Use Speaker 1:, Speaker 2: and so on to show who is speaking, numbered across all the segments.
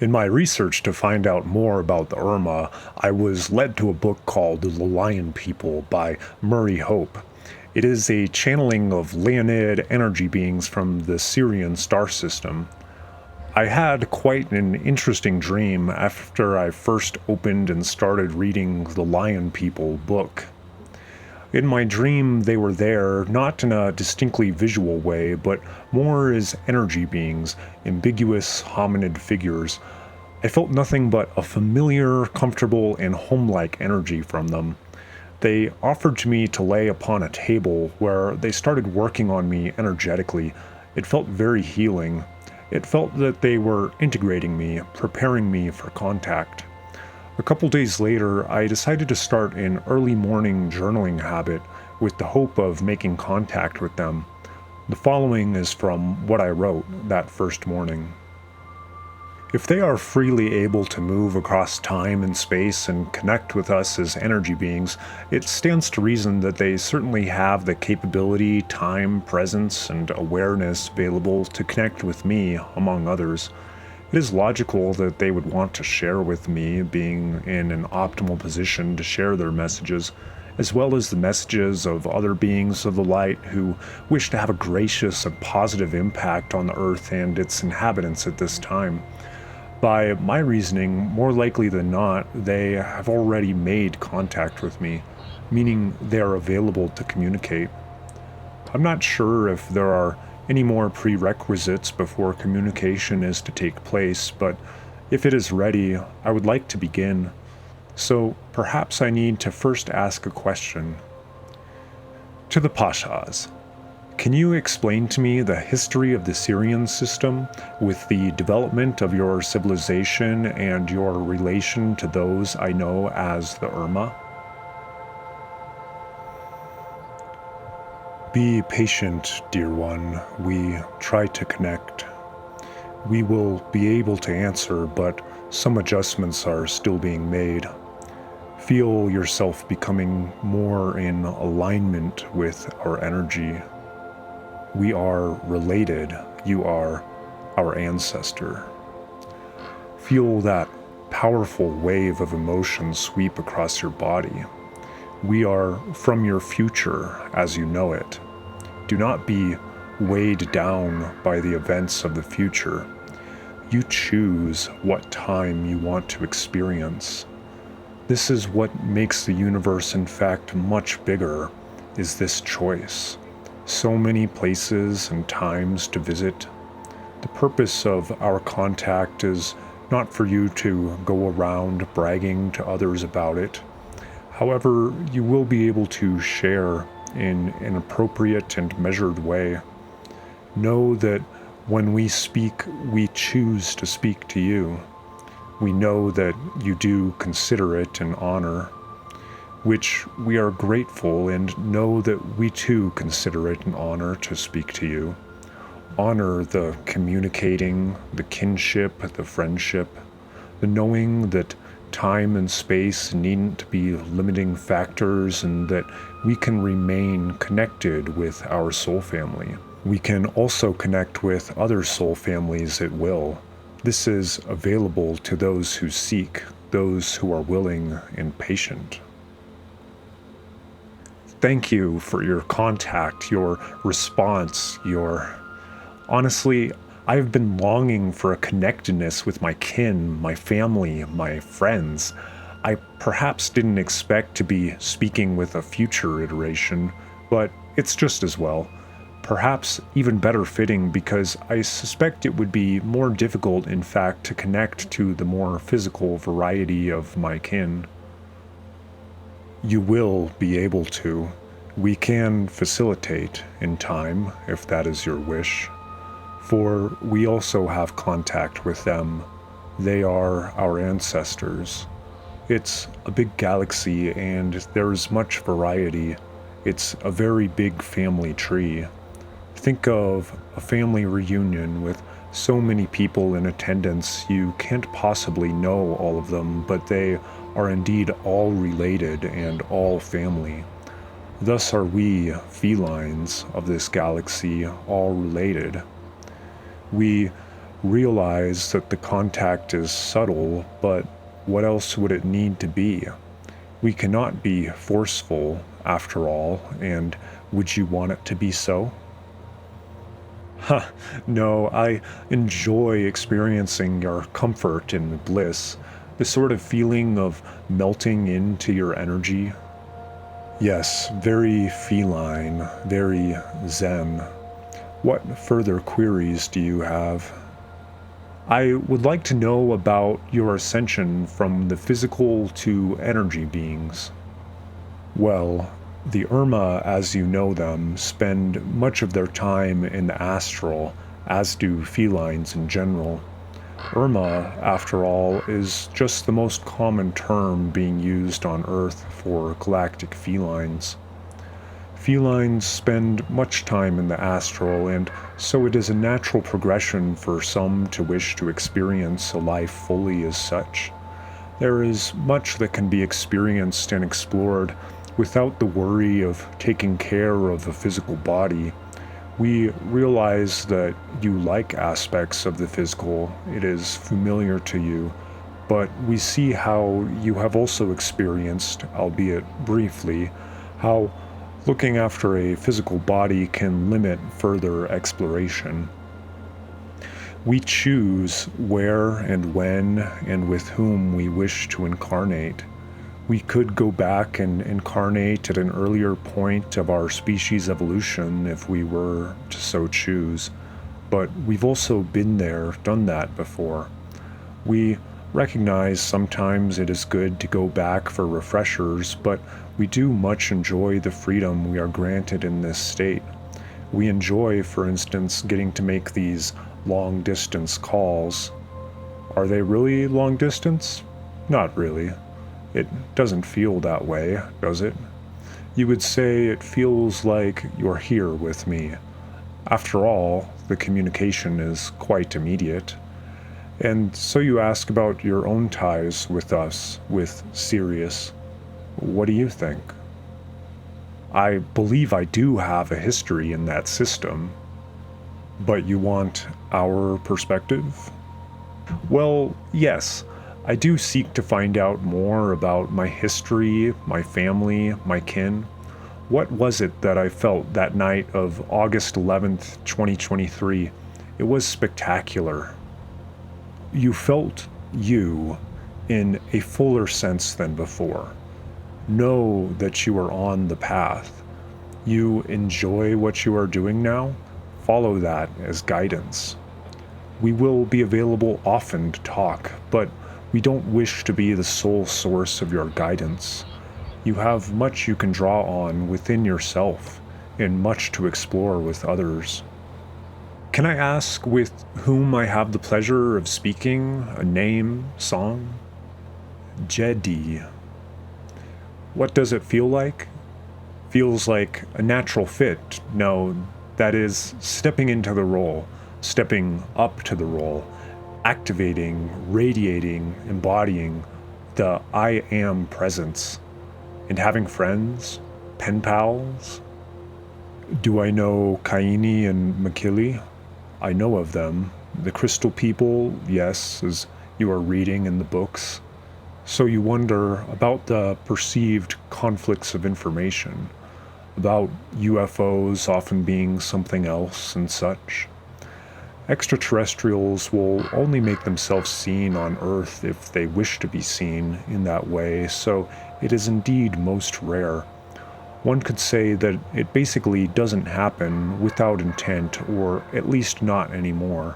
Speaker 1: In my research to find out more about the Irma, I was led to a book called The Lion People by Murray Hope. It is a channeling of Leonid energy beings from the Sirian star system. I had quite an interesting dream after I first opened and started reading the Lion People book. In my dream, they were there, not in a distinctly visual way, but more as energy beings, ambiguous hominid figures. I felt nothing but a familiar, comfortable, and home-like energy from them. They offered to me to lay upon a table where they started working on me energetically. It felt very healing. It felt that they were integrating me, preparing me for contact. A couple days later, I decided to start an early morning journaling habit with the hope of making contact with them. The following is from what I wrote that first morning. If they are freely able to move across time and space and connect with us as energy beings, it stands to reason that they certainly have the capability, time, presence, and awareness available to connect with me, among others. It is logical that they would want to share with me, being in an optimal position to share their messages, as well as the messages of other beings of the light who wish to have a gracious and positive impact on the earth and its inhabitants at this time. By my reasoning, more likely than not, they have already made contact with me, meaning they are available to communicate. I'm not sure if there are any more prerequisites before communication is to take place, but if it is ready, I would like to begin. So perhaps I need to first ask a question. To the Pashas, can you explain to me the history of the Sirian system with the development of your civilization and your relation to those I know as the Irma? Be patient, dear one. We try to connect. We will be able to answer, but some adjustments are still being made. Feel yourself becoming more in alignment with our energy. We are related. You are our ancestor. Feel that powerful wave of emotion sweep across your body. We are from your future as you know it. Do not be weighed down by the events of the future. You choose what time you want to experience. This is what makes the universe in fact much bigger, is this choice. So many places and times to visit. The purpose of our contact is not for you to go around bragging to others about it. However, you will be able to share in an appropriate and measured way. Know that when we speak, we choose to speak to you. We know that you do consider it an honor, which we are grateful, and know that we too consider it an honor to speak to you. Honor the communicating, the kinship, the friendship, the knowing that time and space needn't be limiting factors and that we can remain connected with our soul family. We can also connect with other soul families at will. This is available to those who seek, those who are willing and patient. Thank you for your contact, your response, Honestly, I've been longing for a connectedness with my kin, my family, my friends. I perhaps didn't expect to be speaking with a future iteration, but it's just as well. Perhaps even better fitting because I suspect it would be more difficult, in fact, to connect to the more physical variety of my kin. You will be able to. We can facilitate in time, if that is your wish. For we also have contact with them. They are our ancestors. It's a big galaxy and there's much variety. It's a very big family tree. Think of a family reunion with so many people in attendance, you can't possibly know all of them, but they are indeed all related and all family. Thus are we, felines of this galaxy, all related. We realize that the contact is subtle, but what else would it need to be? We cannot be forceful, after all, and would you want it to be so? Huh, no, I enjoy experiencing your comfort and bliss, the sort of feeling of melting into your energy. Yes, very feline, very zen. What further queries do you have? I would like to know about your ascension from the physical to energy beings. Well, the Irma, as you know them, spend much of their time in the astral, as do felines in general. Irma, after all, is just the most common term being used on Earth for galactic felines. Felines spend much time in the astral, and so it is a natural progression for some to wish to experience a life fully as such. There is much that can be experienced and explored without the worry of taking care of a physical body. We realize that you like aspects of the physical, it is familiar to you, but we see how you have also experienced, albeit briefly, how looking after a physical body can limit further exploration. We choose where and when and with whom we wish to incarnate. We could go back and incarnate at an earlier point of our species' evolution if we were to so choose, but we've also been there, done that before. We recognize sometimes it is good to go back for refreshers, but we do much enjoy the freedom we are granted in this state. We enjoy, for instance, getting to make these long-distance calls. Are they really long distance? Not really. It doesn't feel that way, does it? You would say it feels like you're here with me. After all, the communication is quite immediate. And so you ask about your own ties with us, with Sirius. What do you think? I believe I do have a history in that system. But you want our perspective? Well, yes. I do seek to find out more about my history, my family, my kin. What was it that I felt that night of August 11th, 2023? It was spectacular. You felt you in a fuller sense than before. Know that you are on the path. You enjoy what you are doing now? Follow that as guidance. We will be available often to talk, but we don't wish to be the sole source of your guidance. You have much you can draw on within yourself, and much to explore with others. Can I ask with whom I have the pleasure of speaking? A name, song? Jedi. What does it feel like? Feels like a natural fit. No, that is, stepping into the role, stepping up to the role, activating, radiating, embodying the I am presence, and having friends, pen pals. Do I know Kaini and Makili? I know of them. The crystal people, yes, as you are reading in the books. So you wonder about the perceived conflicts of information, about UFOs often being something else and such. Extraterrestrials will only make themselves seen on Earth if they wish to be seen in that way, so it is indeed most rare. One could say that it basically doesn't happen without intent, or at least not anymore.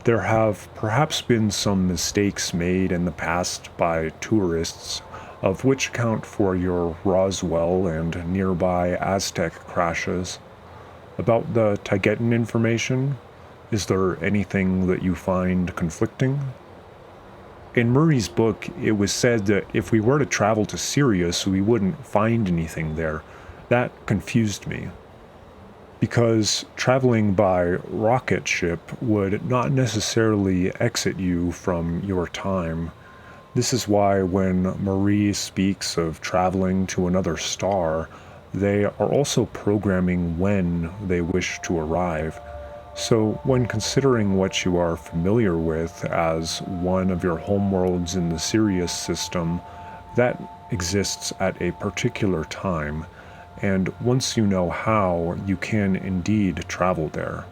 Speaker 1: There have perhaps been some mistakes made in the past by tourists, of which account for your Roswell and nearby Aztec crashes. About the Tagetan information, is there anything that you find conflicting? In Murray's book, it was said that if we were to travel to Sirius, we wouldn't find anything there. That confused me. Because traveling by rocket ship would not necessarily exit you from your time. This is why when Marie speaks of traveling to another star, they are also programming when they wish to arrive. So, when considering what you are familiar with as one of your homeworlds in the Sirius system, that exists at a particular time, and once you know how, you can indeed travel there.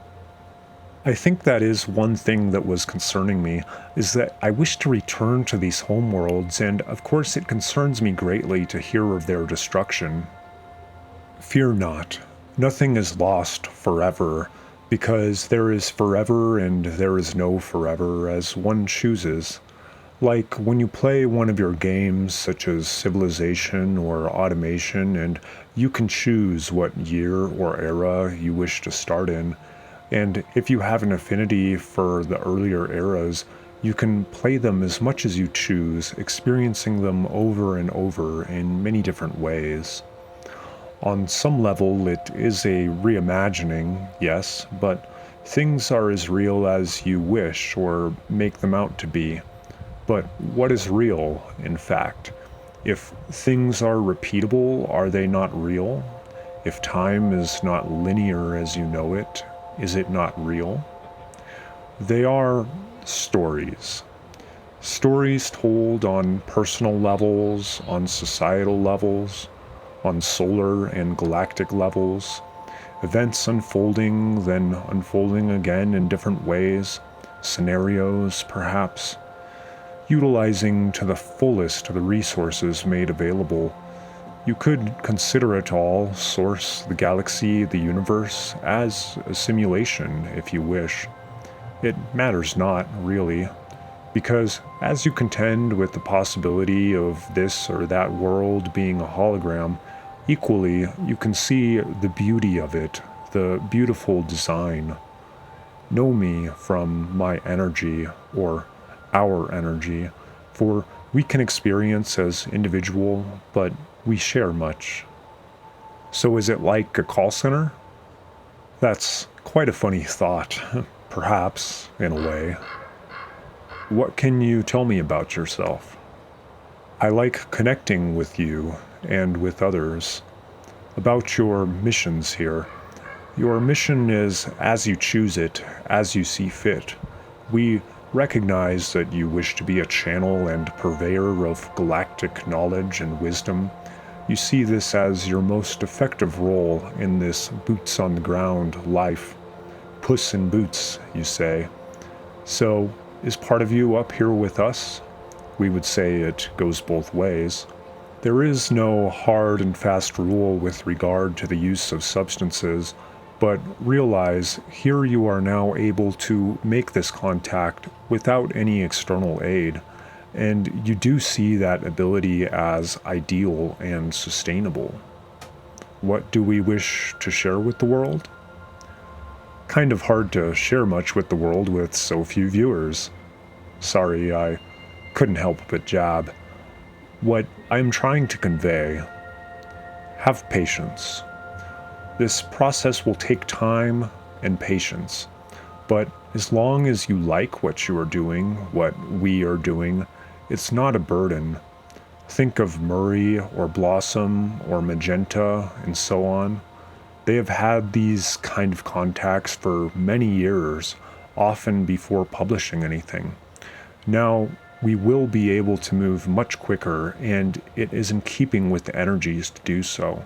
Speaker 1: I think that is one thing that was concerning me, is that I wish to return to these homeworlds, and of course it concerns me greatly to hear of their destruction. Fear not. Nothing is lost forever, because there is forever and there is no forever as one chooses. Like when you play one of your games, such as Civilization or Automation, and you can choose what year or era you wish to start in. And if you have an affinity for the earlier eras, you can play them as much as you choose, experiencing them over and over in many different ways. On some level, it is a reimagining, yes, but things are as real as you wish or make them out to be. But what is real, in fact? If things are repeatable, are they not real? If time is not linear as you know it, is it not real? They are stories. Stories told on personal levels, on societal levels, on solar and galactic levels, events unfolding, then unfolding again in different ways, scenarios perhaps, utilizing to the fullest the resources made available. You could consider it all, Source, the galaxy, the universe, as a simulation, if you wish. It matters not, really, because as you contend with the possibility of this or that world being a hologram, equally you can see the beauty of it, the beautiful design. Know me from my energy, or our energy, for we can experience as individual, but we share much. So is it like a call center? That's quite a funny thought, perhaps, in a way. What can you tell me about yourself? I like connecting with you and with others. About your missions here. Your mission is as you choose it, as you see fit. We recognize that you wish to be a channel and purveyor of galactic knowledge and wisdom. You see this as your most effective role in this boots-on-the-ground life. Puss in boots, you say. So, is part of you up here with us? We would say it goes both ways. There is no hard and fast rule with regard to the use of substances, but realize here you are now able to make this contact without any external aid. And you do see that ability as ideal and sustainable. What do we wish to share with the world? Kind of hard to share much with the world with so few viewers. Sorry, I couldn't help but jab. What I'm trying to convey, have patience. This process will take time and patience, but as long as you like what you are doing, what we are doing, it's not a burden. Think of Murray or Blossom or Magenta and so on. They have had these kind of contacts for many years, often before publishing anything. Now, we will be able to move much quicker, and it is in keeping with the energies to do so.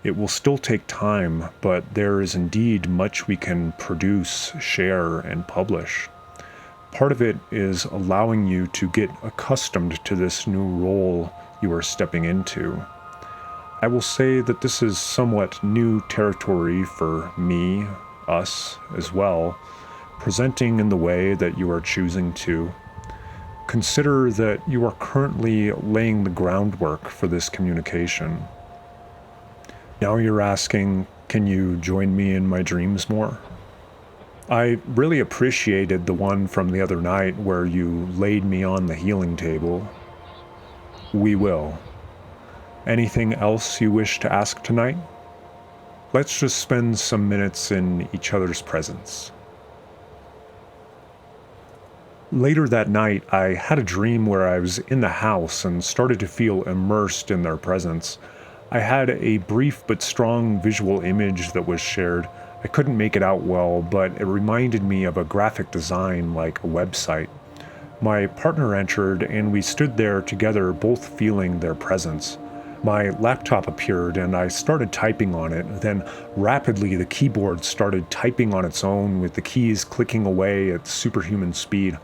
Speaker 1: It will still take time, but there is indeed much we can produce, share, and publish. Part of it is allowing you to get accustomed to this new role you are stepping into. I will say that this is somewhat new territory for me, us, as well, presenting in the way that you are choosing to. Consider that you are currently laying the groundwork for this communication. Now you're asking, can you join me in my dreams more? I really appreciated the one from the other night where you laid me on the healing table. We will. Anything else you wish to ask tonight? Let's just spend some minutes in each other's presence. Later that night, I had a dream where I was in the house and started to feel immersed in their presence. I had a brief but strong visual image that was shared, I couldn't make it out well, but it reminded me of a graphic design like a website. My partner entered, and we stood there together, both feeling their presence. My laptop appeared, and I started typing on it. Then, rapidly, the keyboard started typing on its own, with the keys clicking away at superhuman speed.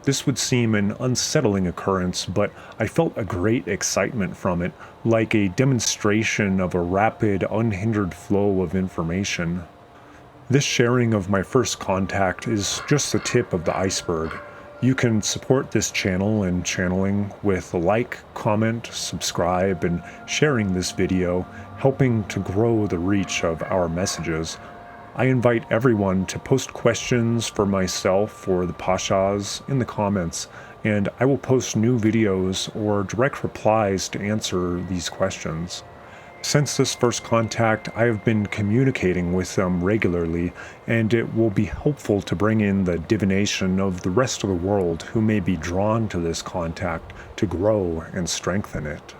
Speaker 1: This would seem an unsettling occurrence, but I felt a great excitement from it, like a demonstration of a rapid, unhindered flow of information. This sharing of my first contact is just the tip of the iceberg. You can support this channel and channeling with a like, comment, subscribe, and sharing this video, helping to grow the reach of our messages. I invite everyone to post questions for myself or the Pashas in the comments, and I will post new videos or direct replies to answer these questions. Since this first contact, I have been communicating with them regularly, and it will be helpful to bring in the divination of the rest of the world who may be drawn to this contact to grow and strengthen it.